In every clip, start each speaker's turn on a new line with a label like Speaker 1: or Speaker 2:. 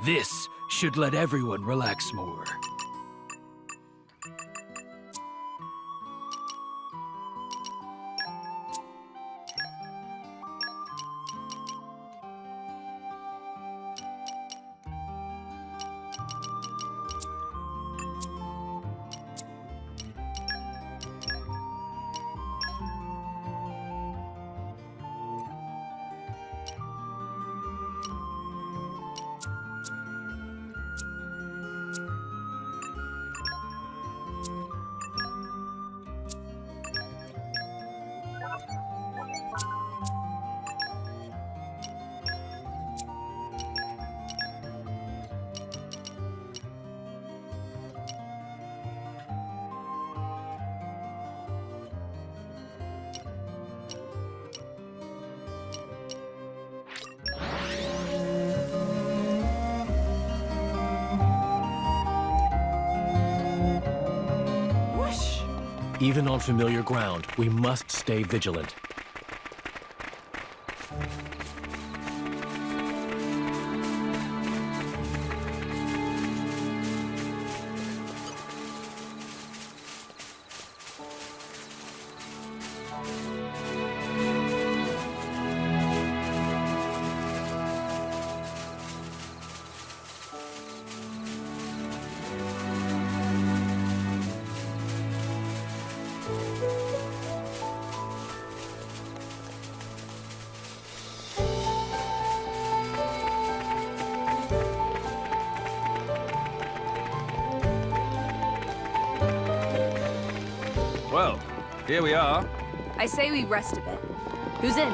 Speaker 1: This should let everyone relax more. Even on familiar ground, we must stay vigilant.
Speaker 2: Well, here we are.
Speaker 3: I say we rest a bit. Who's in?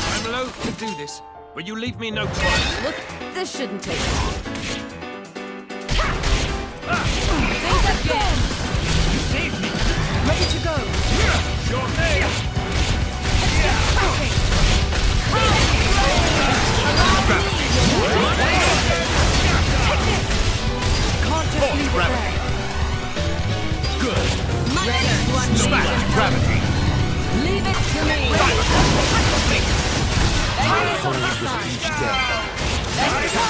Speaker 2: I'm loath to do this, but you leave me no choice.
Speaker 3: Look, this shouldn't take long. Things again!
Speaker 2: You saved me!
Speaker 3: Ready to go!
Speaker 2: Your name!
Speaker 1: Gravity. Good.
Speaker 3: Smash
Speaker 1: gravity.
Speaker 3: Leave it to me! Eyes on my side!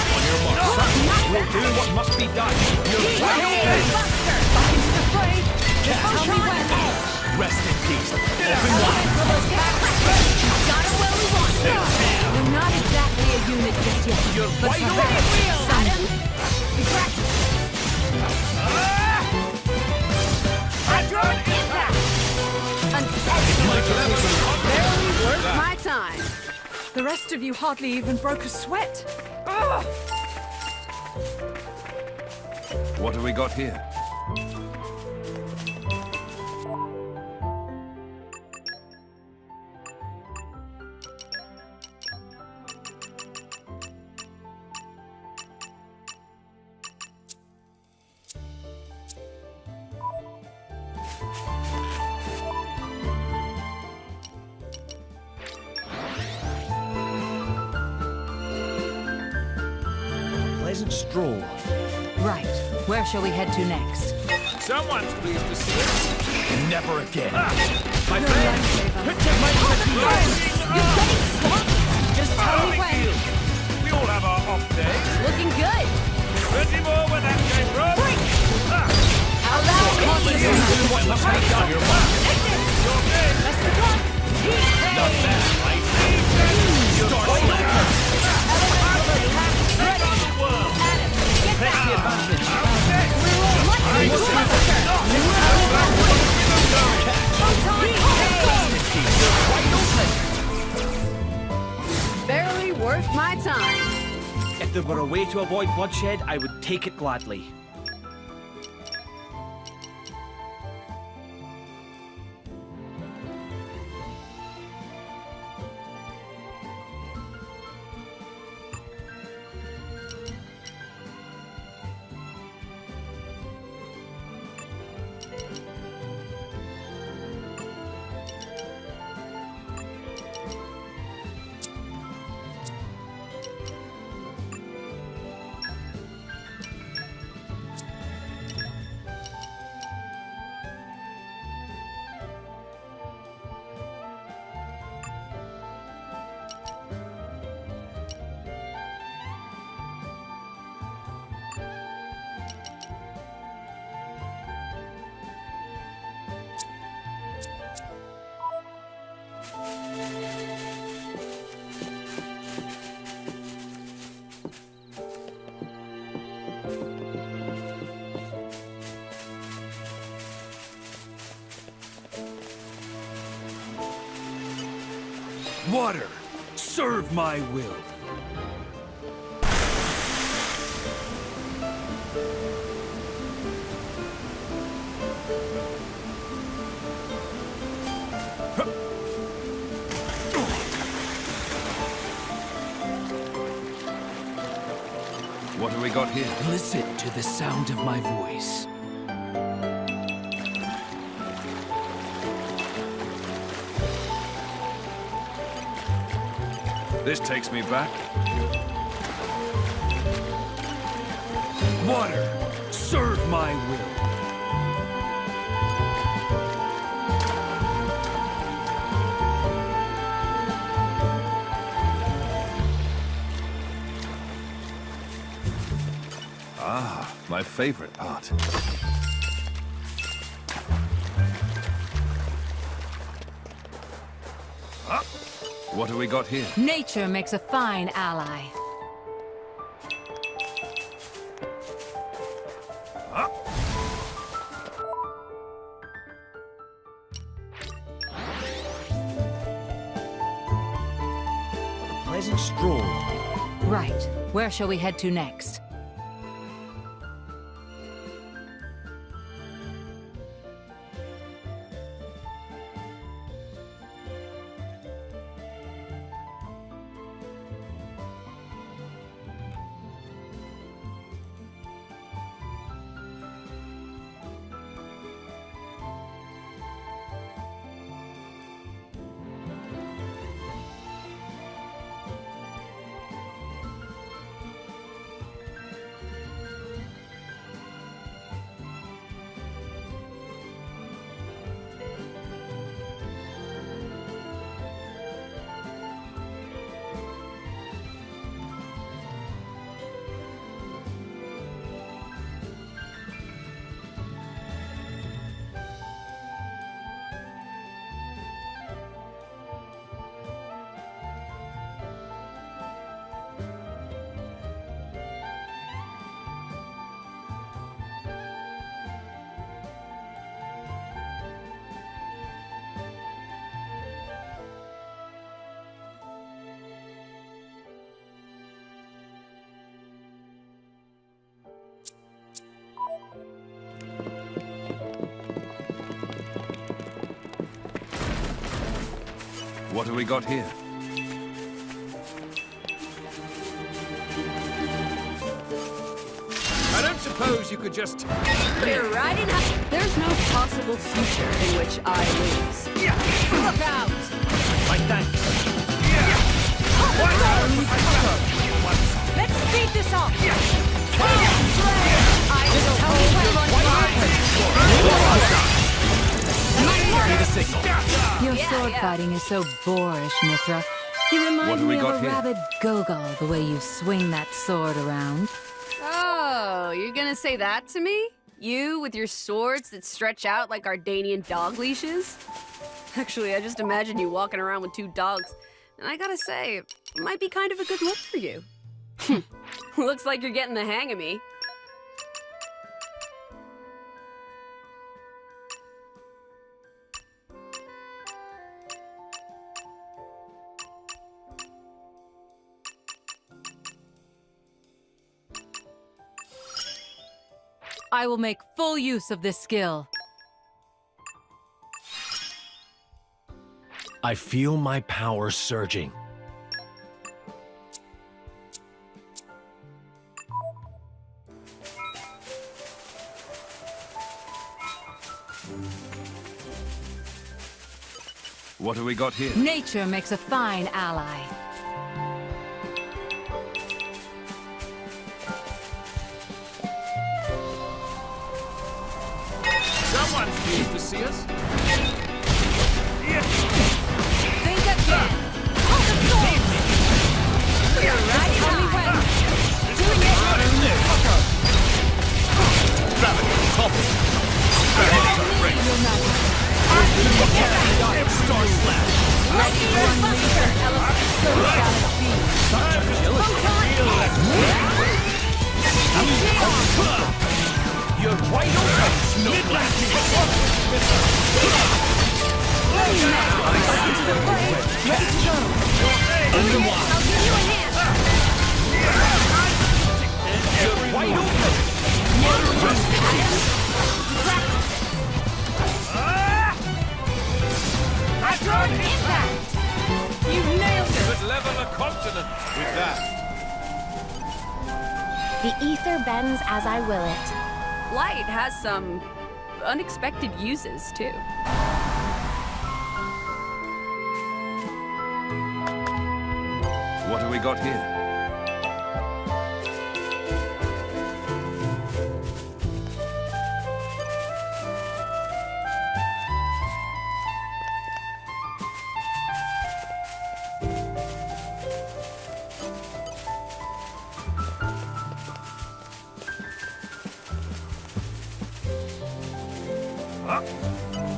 Speaker 1: On your mark.
Speaker 2: We'll do what must be done.
Speaker 3: Buster! Back into the fray! Just tell me when!
Speaker 1: Rest in peace.
Speaker 3: Got him where we want him! We're not exactly a unit just yet.
Speaker 1: You're
Speaker 3: but
Speaker 1: wide
Speaker 3: perhaps got him? We practice. An excellent barely worth my time.
Speaker 4: The rest of you hardly even broke a sweat.
Speaker 2: What have we got here?
Speaker 1: Pleasant stroll.
Speaker 3: Right. Where shall we head to next?
Speaker 2: Someone's pleased to see us.
Speaker 1: Never again.
Speaker 2: My friend!
Speaker 3: You're getting swamped! Just tell me when.
Speaker 2: We all have our off days.
Speaker 3: Looking good!
Speaker 2: Plenty more where that came from.
Speaker 3: Allow me to
Speaker 1: What must be done? Your mark.
Speaker 2: Your name!
Speaker 3: Best of luck!
Speaker 1: Not bad, right? Start
Speaker 3: Ready! Adam, get back!
Speaker 1: the advantage.
Speaker 3: We're all much barely worth my time.
Speaker 5: If there were a way to avoid bloodshed, I would take it gladly. Water, serve my will.
Speaker 2: What have we got here?
Speaker 5: Listen to the sound of my voice.
Speaker 2: This takes me back.
Speaker 5: Water, serve my will.
Speaker 2: Ah, my favorite part. What have we got here?
Speaker 3: Nature makes a fine ally.
Speaker 5: Pleasant stroll.
Speaker 3: Right. Where shall we head to next?
Speaker 2: What have we got here? I don't suppose you could just...
Speaker 6: You're riding up. There's no possible future in which I lose. Look out!
Speaker 5: My thanks.
Speaker 4: Let's speed this up!
Speaker 6: I will
Speaker 1: Need a signal.
Speaker 3: Your sword fighting is so boorish, Mithra. You remind
Speaker 2: What have we
Speaker 3: me of
Speaker 2: got
Speaker 3: a
Speaker 2: here?
Speaker 3: rabid Gogol, the way you swing that sword around.
Speaker 6: Oh, you're gonna say that to me? You with your swords that stretch out like Ardanian dog leashes? Actually, I just imagine you walking around with two dogs. And I gotta say, it might be kind of a good look for you. Looks like you're getting the hang of me.
Speaker 3: I will make full use of this skill.
Speaker 1: I feel my power surging.
Speaker 2: What have we got here?
Speaker 3: Nature makes a fine ally.
Speaker 2: Someone's pleased to see us.
Speaker 3: Think again. Hold the sword. You're right. Tell me when. Doing it. Your Majesty.
Speaker 1: Star slash.
Speaker 3: Ready for Buster, elephant. So shall it be.
Speaker 5: You're wide open. No
Speaker 6: I'll give you a hand.
Speaker 2: You're wide open!
Speaker 3: Strong impact!
Speaker 4: You nailed it!
Speaker 2: Could level a continent with that.
Speaker 7: The ether bends as I will it.
Speaker 6: Light has some unexpected uses, too.
Speaker 2: What have we got here?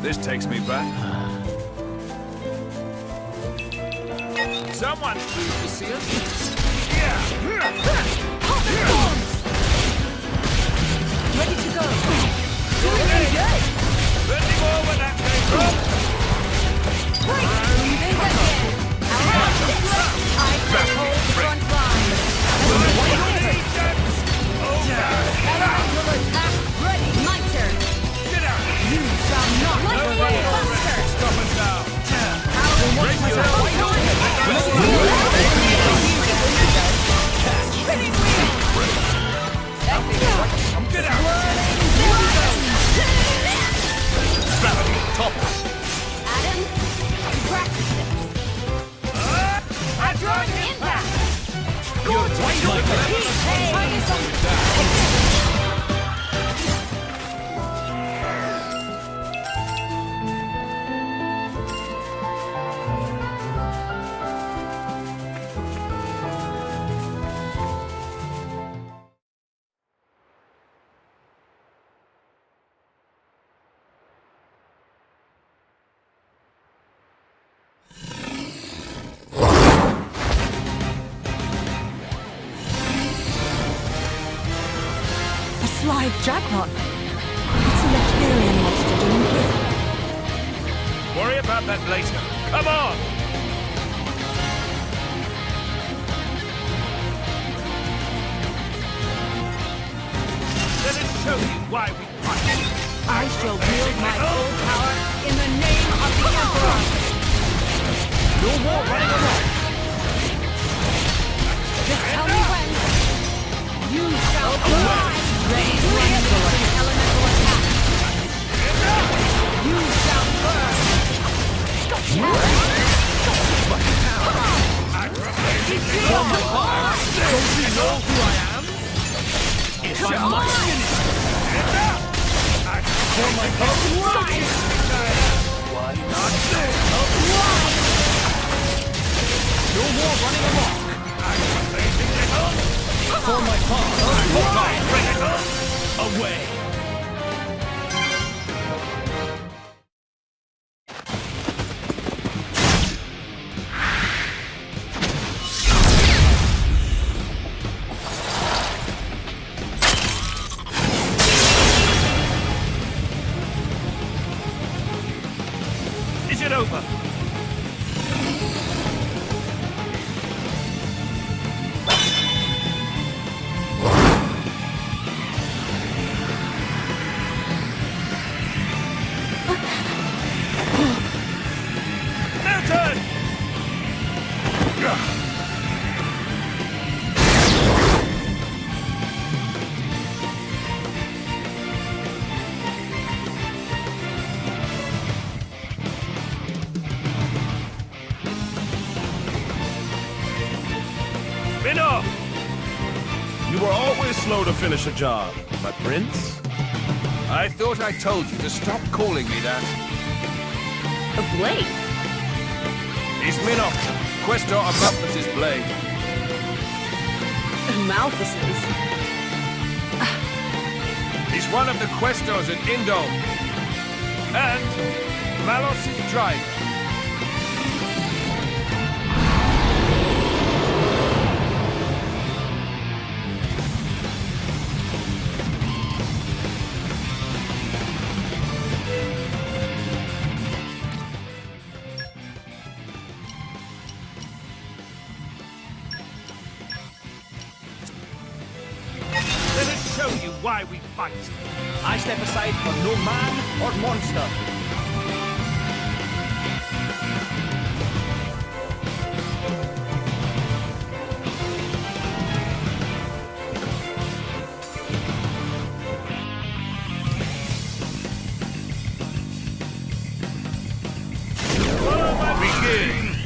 Speaker 2: This takes me back. Someone's pleased to see us.
Speaker 4: Ready to go!
Speaker 2: Bending over that came from.
Speaker 3: Think again! I control the front line! Elemental attack ready! My turn!
Speaker 2: Get out!
Speaker 3: You shall not
Speaker 2: Lightning
Speaker 3: buster!
Speaker 2: Stop us now!
Speaker 3: Break
Speaker 2: Get out!
Speaker 3: Adam, practice this. Strong impact!
Speaker 4: A slide jackpot! What's a Letherian monster doing here?
Speaker 2: Worry about that later. Come on! Let it show you why we fight.
Speaker 3: I shall wield my full power in the name of the Emperor!
Speaker 5: No more running around.
Speaker 3: Just tell me when. You shall fly! Raise elemental attack! You shall burn!
Speaker 5: For my part, don't you know who I am? It's a machine. For my part, why not say? No more running amok. For my part, away.
Speaker 2: Is it over? Milton! Been off!
Speaker 8: You were always slow to finish a job, my prince.
Speaker 2: I thought I told you to stop calling me that.
Speaker 6: A blade?
Speaker 2: He's Minoc, Questor of Malthus's blade.
Speaker 6: Malthus's?
Speaker 2: He's one of the Questors in Indome. And Malos's driver.
Speaker 5: show you why we fight. I step aside for no man or monster.
Speaker 2: Begin!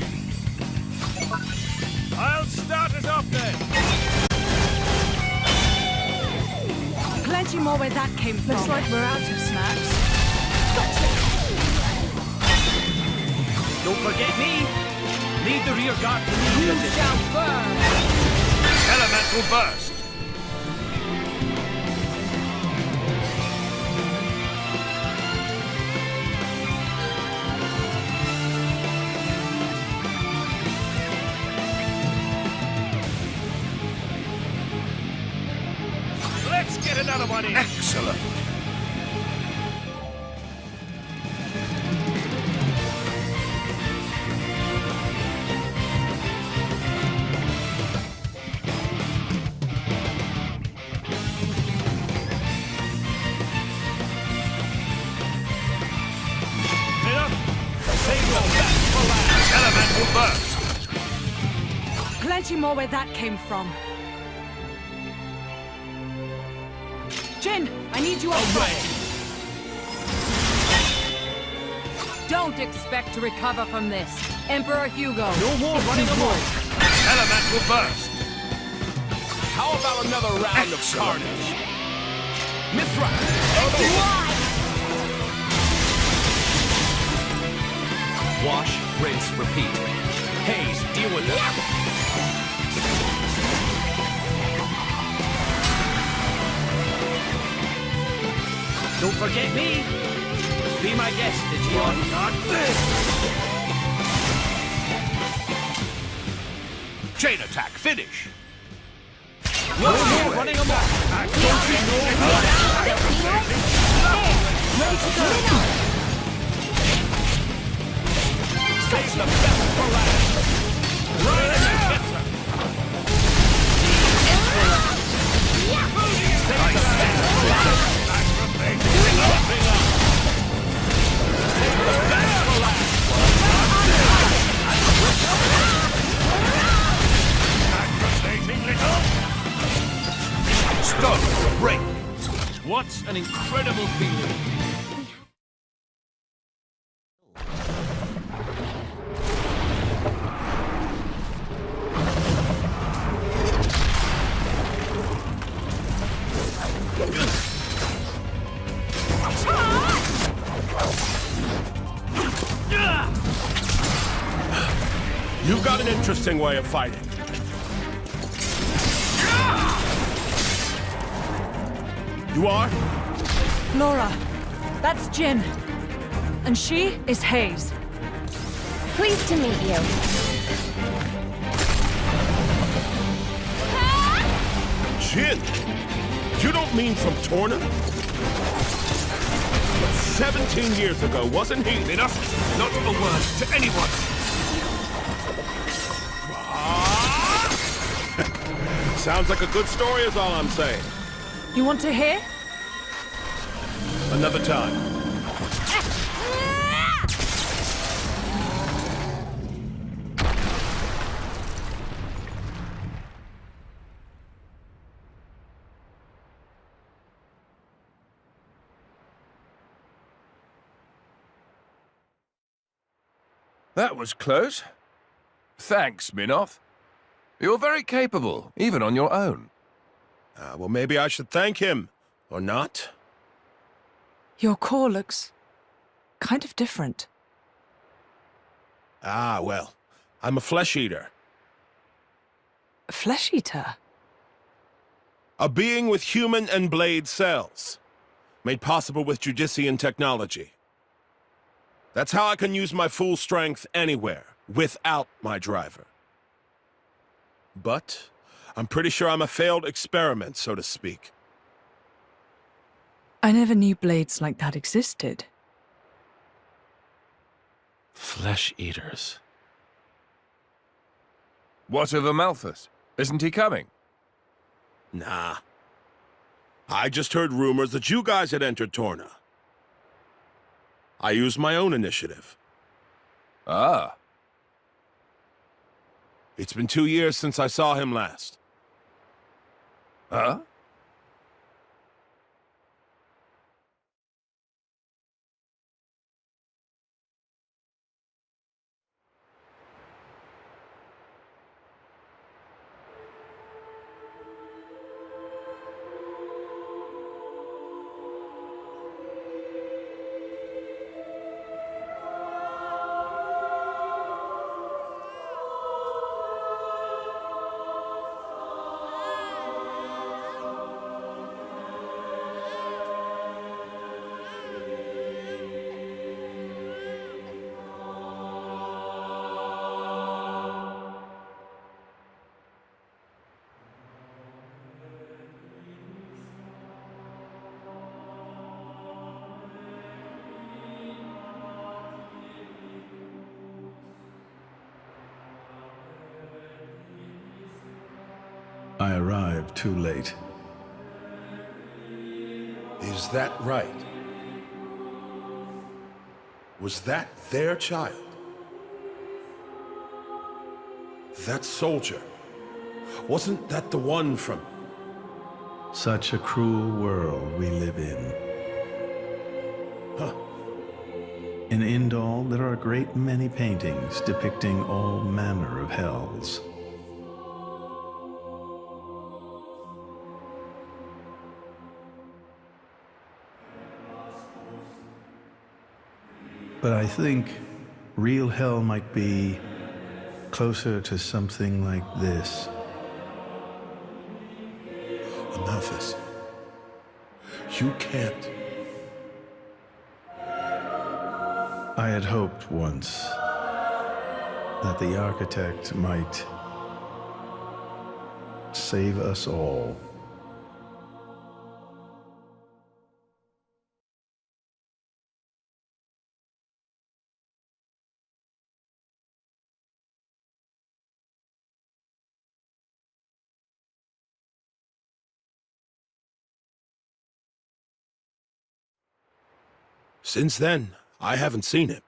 Speaker 2: I'll start us off then!
Speaker 4: Plenty more where that came from. Looks like we're out of snacks.
Speaker 5: Don't forget me. Lead the rear guard to me.
Speaker 3: You shall burn!
Speaker 2: Elemental burst! Let's get another one in! Excellent! Elemental burst!
Speaker 4: Plenty more where that came from. Jin, I need you up front.
Speaker 3: Don't expect to recover from this. Emperor Hugo.
Speaker 5: No more running amok.
Speaker 2: Elemental burst!
Speaker 5: How about another round of carnage? Mithra! Wash, rinse, repeat. Haze, deal with it. Don't forget me. Be my guest, Digimon. Not this.
Speaker 2: Chain attack, finish!
Speaker 5: No more running amok. Don't you know who I am? Save the best for last. Right in the Mithra. Save the best for last.
Speaker 2: Stop! Break!
Speaker 5: What an incredible feeling!
Speaker 8: You've got an interesting way of fighting. You are?
Speaker 4: Laura, that's Jin. And she is Haze.
Speaker 7: Pleased to meet you.
Speaker 8: Jin! You don't mean from Torna? 17 years ago, wasn't he?
Speaker 2: Enough! Not a word to anyone!
Speaker 8: Sounds like a good story is all I'm saying.
Speaker 4: You want to hear?
Speaker 8: Another time.
Speaker 2: That was close. Thanks, Minoth. You're very capable, even on your own.
Speaker 8: Well, maybe I should thank him. Or not?
Speaker 4: Your core looks kind of different.
Speaker 8: Well, I'm a flesh eater.
Speaker 4: A flesh eater?
Speaker 8: A being with human and blade cells. Made possible with Judician technology. That's how I can use my full strength anywhere, without my driver. But I'm pretty sure I'm a failed experiment, so to speak.
Speaker 4: I never knew blades like that existed.
Speaker 1: Flesh eaters.
Speaker 2: What of Amalthus? Isn't he coming?
Speaker 8: Nah. I just heard rumors that you guys had entered Torna. I used my own initiative.
Speaker 2: Ah,
Speaker 8: It's been 2 years since I saw him last.
Speaker 2: huh?
Speaker 9: I arrived too late.
Speaker 8: Is that right? Was that their child? That soldier? Wasn't that the one from...
Speaker 9: Such a cruel world we live in.
Speaker 8: Huh.
Speaker 9: In Indal, there are a great many paintings depicting all manner of hells. But I think real hell might be closer to something like this.
Speaker 8: Amalthus. You can't...
Speaker 9: I had hoped once that the architect might save us all.
Speaker 8: Since then, I haven't seen him.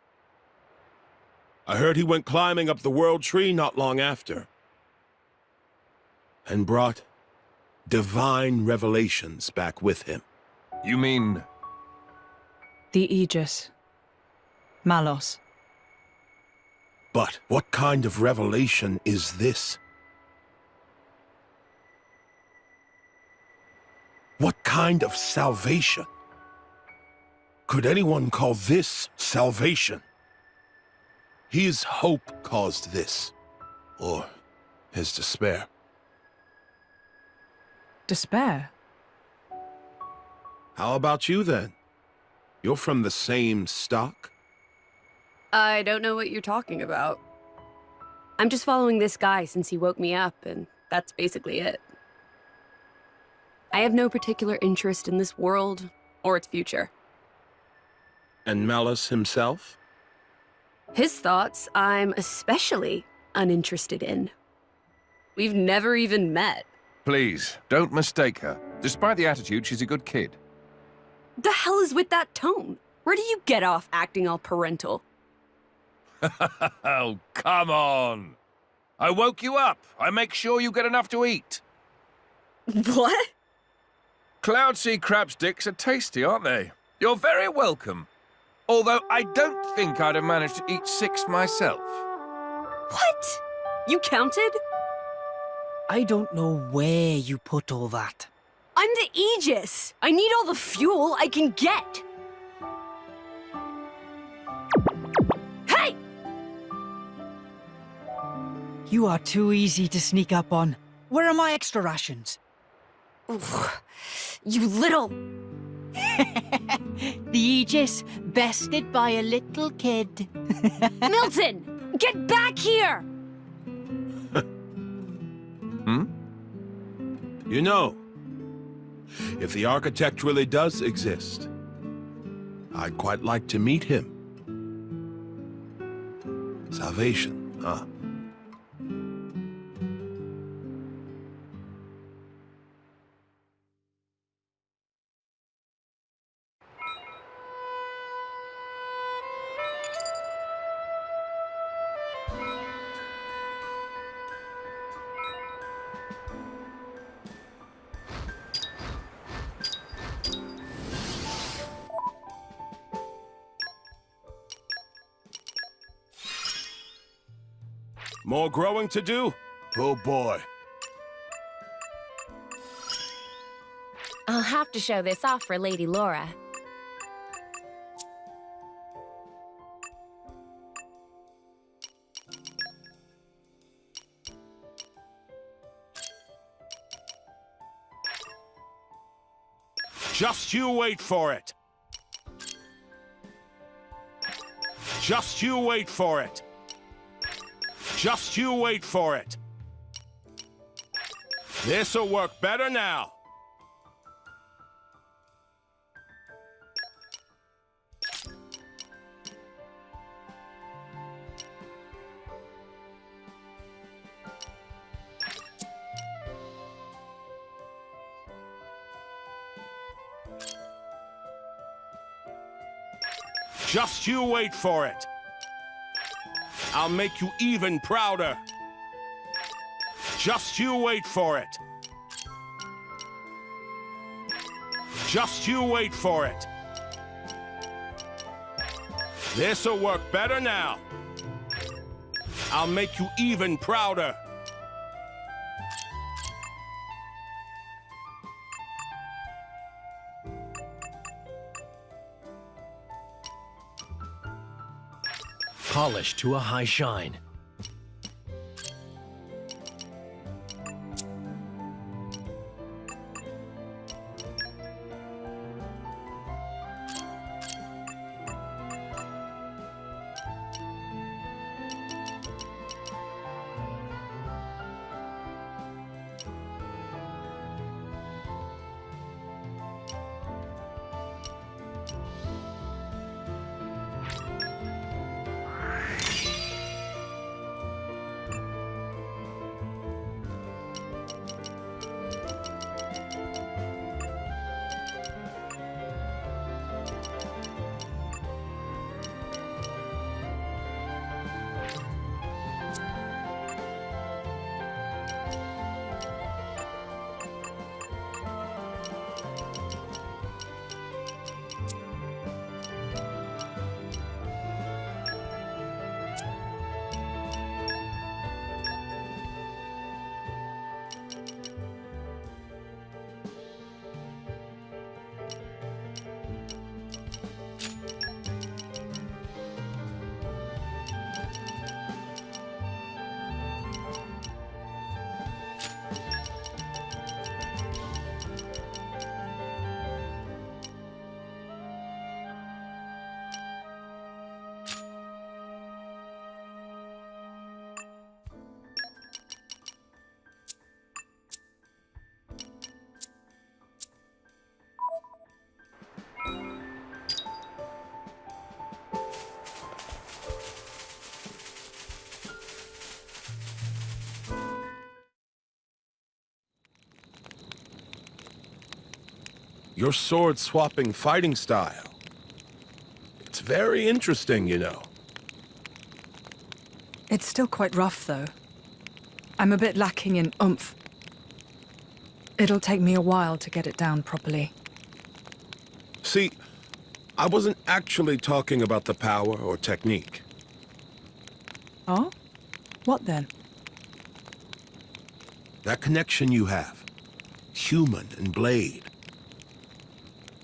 Speaker 8: I heard he went climbing up the World Tree not long after. And brought divine revelations back with him.
Speaker 2: You mean...
Speaker 4: The Aegis. Malos.
Speaker 8: But what kind of revelation is this? What kind of salvation? Could anyone call this salvation? His hope caused this. Or his despair.
Speaker 4: Despair?
Speaker 8: How about you, then? You're from the same stock?
Speaker 6: I don't know what you're talking about. I'm just following this guy since he woke me up, and that's basically it. I have no particular interest in this world or its future.
Speaker 8: And Malus himself?
Speaker 6: His thoughts, I'm especially uninterested in. We've never even met.
Speaker 2: Please, don't mistake her. Despite the attitude, she's a good kid.
Speaker 6: The hell is with that tone? Where do you get off acting all parental?
Speaker 2: Oh, come on. I woke you up. I make sure you get enough to eat.
Speaker 6: What?
Speaker 2: Cloud sea crab sticks are tasty, aren't they? You're very welcome. Although I don't think I'd have managed to eat 6 myself.
Speaker 6: What? You counted?
Speaker 5: I don't know where you put all that.
Speaker 6: I'm the Aegis. I need all the fuel I can get. Hey!
Speaker 5: You are too easy to sneak up on. Where are my extra rations?
Speaker 6: Oof. You little...
Speaker 5: The Aegis, bested by a little kid.
Speaker 6: Milton! Get back here!
Speaker 8: You know, if the architect really does exist, I'd quite like to meet him. Salvation, huh? More growing to do? Oh boy.
Speaker 7: I'll have to show this off for Lady Laura.
Speaker 8: Just you wait for it. Just you wait for it. Just you wait for it. This'll work better now. Just you wait for it. I'll make you even prouder. Just you wait for it. Just you wait for it. This'll work better now. I'll make you even prouder.
Speaker 1: Polished to a high shine.
Speaker 8: Your sword-swapping fighting style. It's very interesting, you know.
Speaker 4: It's still quite rough, though. I'm a bit lacking in oomph. It'll take me a while to get it down properly.
Speaker 8: See, I wasn't actually talking about the power or technique.
Speaker 4: Oh? What then?
Speaker 8: That connection you have. Human and blade.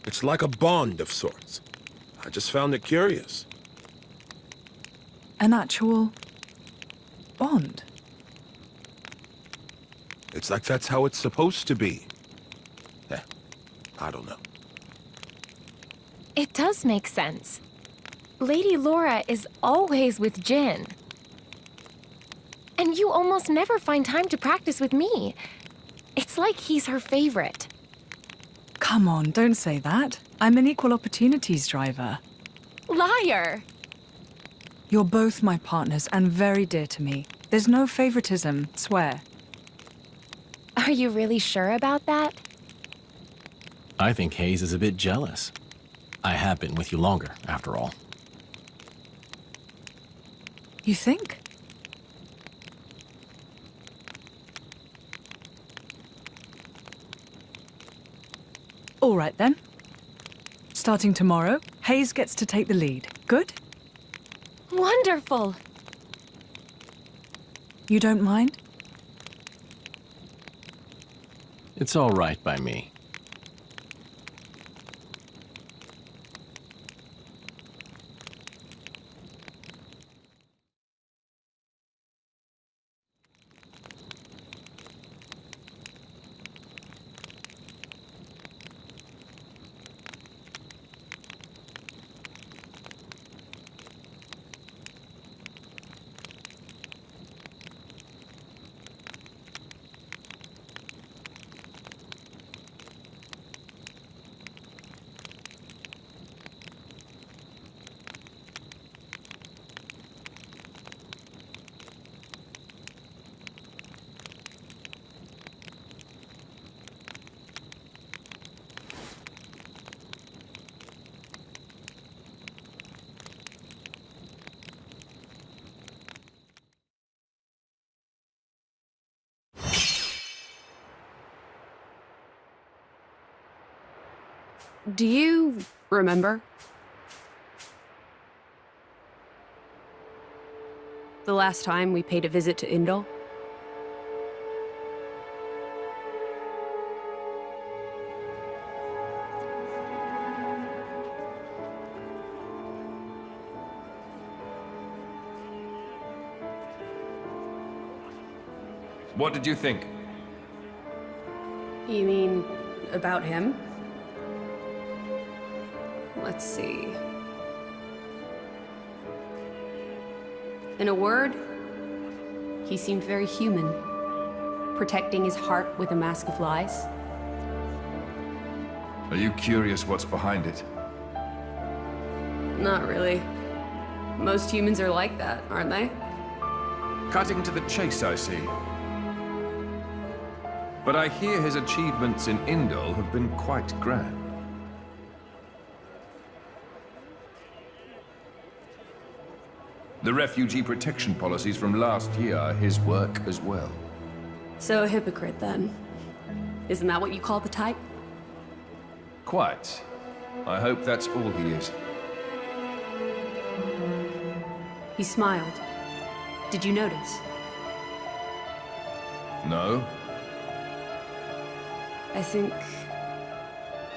Speaker 8: It's like a bond of sorts. I just found it curious.
Speaker 4: An actual bond?
Speaker 8: It's like that's how it's supposed to be. I don't know.
Speaker 7: It does make sense. Lady Laura is always with Jin. And you almost never find time to practice with me. It's like he's her favorite.
Speaker 4: Come on, don't say that. I'm an equal opportunities driver.
Speaker 7: Liar!
Speaker 4: You're both my partners and very dear to me. There's no favoritism, swear.
Speaker 7: Are you really sure about that?
Speaker 1: I think Hayes is a bit jealous. I have been with you longer, after all.
Speaker 4: You think? All right then. Starting tomorrow, Hayes gets to take the lead. Good?
Speaker 7: Wonderful!
Speaker 4: You don't mind?
Speaker 1: It's all right by me.
Speaker 6: Do you remember? The last time we paid a visit to Indol?
Speaker 2: What did you think?
Speaker 6: You mean about him? Let's see. In a word, he seemed very human, protecting his heart with a mask of lies.
Speaker 2: Are you curious what's behind it?
Speaker 6: Not really. Most humans are like that, aren't they?
Speaker 2: Cutting to the chase, I see. But I hear his achievements in Indol have been quite grand. The refugee protection policies from last year are his work as well.
Speaker 6: So a hypocrite, then. Isn't that what you call the type?
Speaker 2: Quite. I hope that's all he is.
Speaker 6: He smiled. Did you notice?
Speaker 2: No?
Speaker 6: I think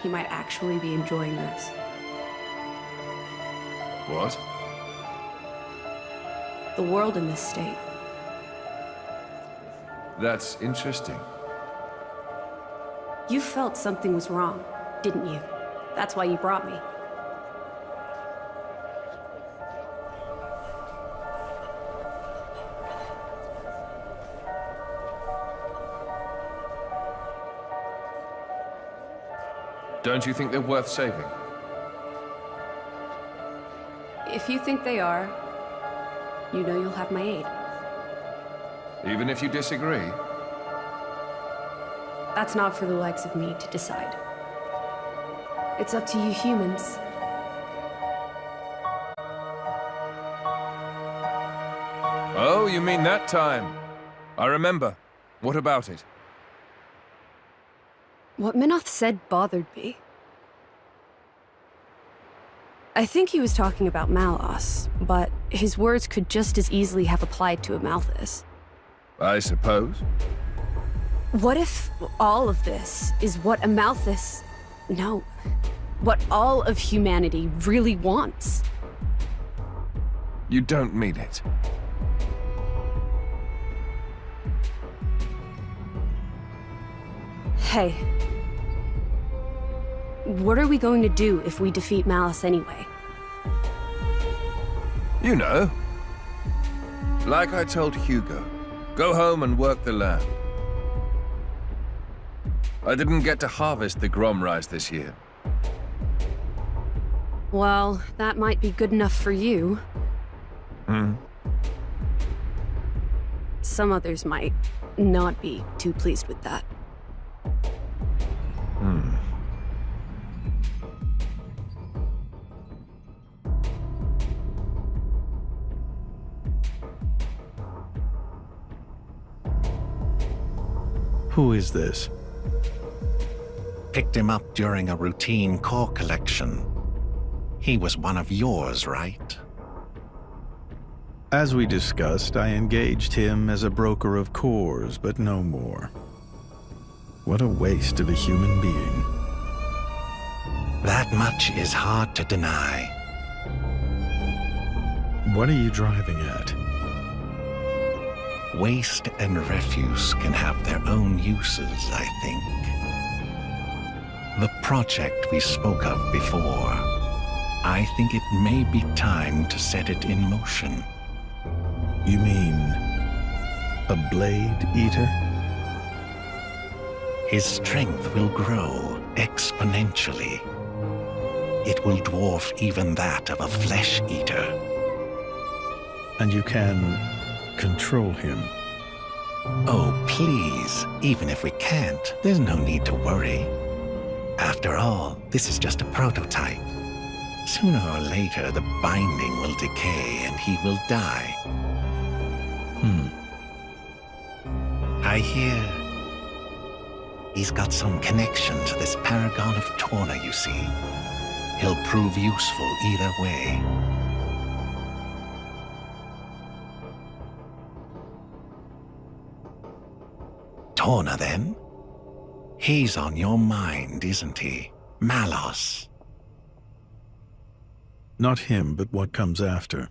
Speaker 6: he might actually be enjoying this.
Speaker 2: What?
Speaker 6: The world in this state.
Speaker 2: That's interesting.
Speaker 6: You felt something was wrong, didn't you? That's why you brought me.
Speaker 2: Don't you think they're worth saving?
Speaker 6: If you think they are, you know you'll have my aid.
Speaker 2: Even if you disagree?
Speaker 6: That's not for the likes of me to decide. It's up to you humans.
Speaker 2: Oh, you mean that time? I remember. What about it?
Speaker 6: What Minoth said bothered me. I think he was talking about Malos, but his words could just as easily have applied to Amalthus.
Speaker 2: I suppose.
Speaker 6: What if all of this is what Amalthus... No. What all of humanity really wants?
Speaker 2: You don't mean it.
Speaker 6: Hey. What are we going to do if we defeat Malice anyway?
Speaker 2: You know. Like I told Hugo, go home and work the land. I didn't get to harvest the Grom rice this year.
Speaker 6: Well, that might be good enough for you. Some others might not be too pleased with that.
Speaker 9: Who is this?
Speaker 10: Picked him up during a routine core collection. He was one of yours, right?
Speaker 9: As we discussed, I engaged him as a broker of cores, but no more. What a waste of a human being.
Speaker 10: That much is hard to deny.
Speaker 9: What are you driving at?
Speaker 10: Waste and refuse can have their own uses, I think. The project we spoke of before, I think it may be time to set it in motion.
Speaker 9: You mean a blade eater?
Speaker 10: His strength will grow exponentially. It will dwarf even that of a flesh eater.
Speaker 9: And you can control him?
Speaker 10: Oh, please, even if we can't, there's no need to worry. After all, this is just a prototype. Sooner or later, the binding will decay and he will die. I hear he's got some connection to this paragon of Torna, you see. He'll prove useful either way. Torna, then? He's on your mind, isn't he? Malos.
Speaker 9: Not him, but what comes after.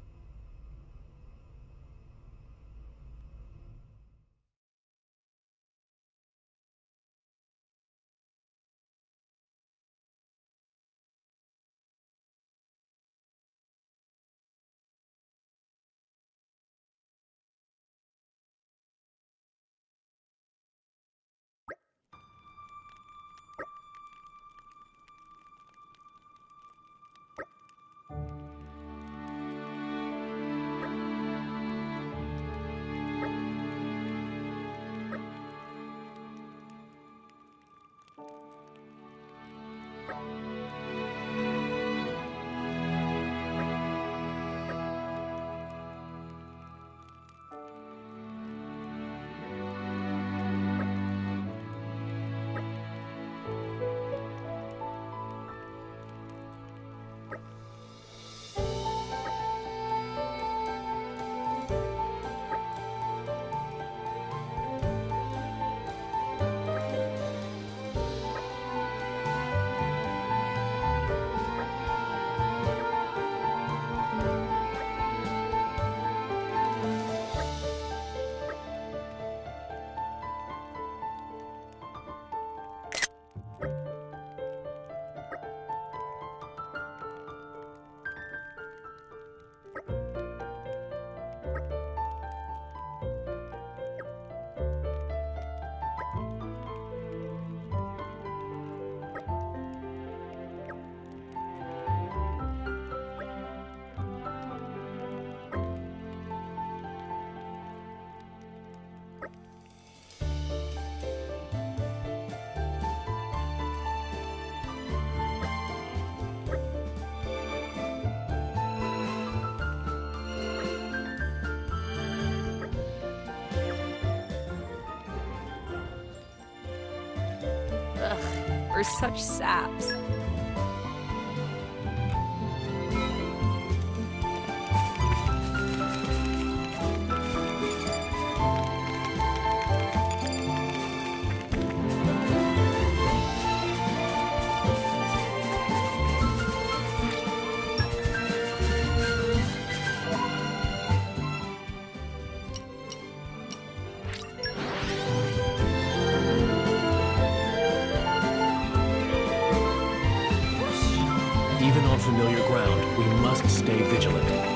Speaker 6: We're such saps.
Speaker 1: Even on familiar ground, we must stay vigilant.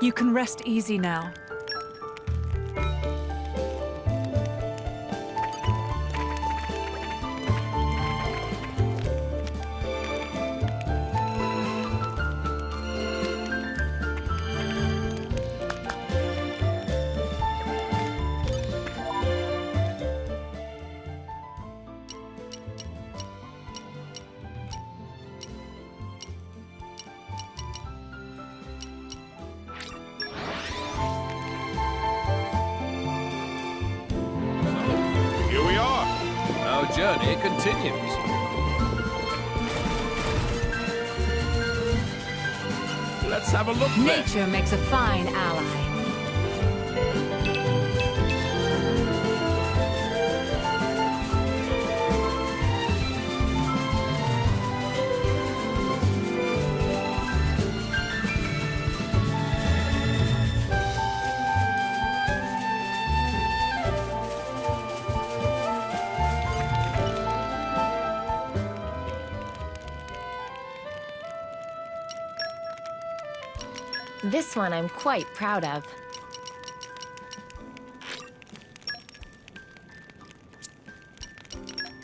Speaker 4: You can rest easy now.
Speaker 8: Here we are.
Speaker 2: Our journey continues.
Speaker 8: Let's have a look then.
Speaker 3: Nature makes a fine ally.
Speaker 7: This one I'm quite proud of.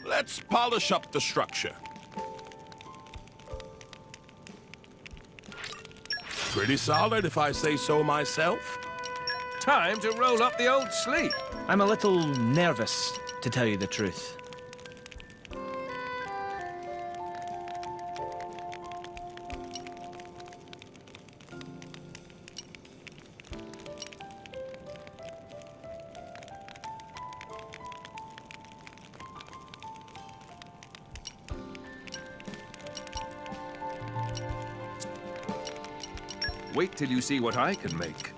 Speaker 8: Let's polish up the structure. Pretty solid, if I say so myself.
Speaker 2: Time to roll up the old sleeve.
Speaker 5: I'm a little nervous, to tell you the truth.
Speaker 2: Wait till you see what I can make.